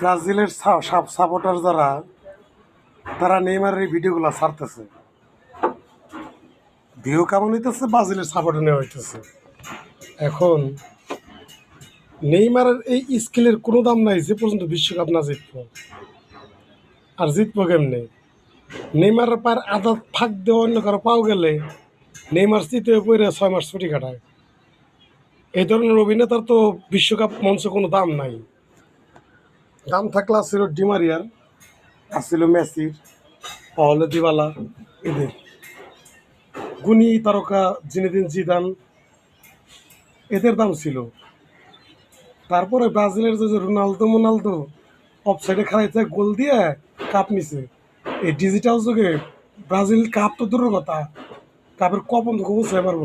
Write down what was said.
ব্রাজিলের সাপোর্টার যারা তারা নেইমারের এই ভিডিওগুলো ছাড়তেছে, ভিউ কেমন হইতেছে, ব্রাজিলের সাপোর্টার নেওয়া হইতেছে। এখন নেইমারের এই স্কিলের কোনো দাম নাই যে পর্যন্ত বিশ্বকাপ না জিতবো। আর জিতবো কেমনে? নেইমারের পায়ের আধা ফাঁক দেওয়া অন্য কারো পাও গেলে নেইমার চিতে পড়ে 6 মাস ছুটি কাটায়। এই ধরনের অভিনেতার তো বিশ্বকাপ মঞ্চে কোনো দাম নাই। দাম থাকলে আসছিল ডিমারিয়ার, আসছিল মেসির, পাওলো দিবালা, এদের গুণী তারকা জিনেদিন জিদান, এদের দাম ছিল। তারপরে ব্রাজিলের যে রোনালদো অফসাইডে খেলাইতে গোল দিয়ে কাপ নিছে। এই ডিজিটাল যুগে ব্রাজিল কাপ তো দূরের কথা, কাপের কপন তো খুব পারবো।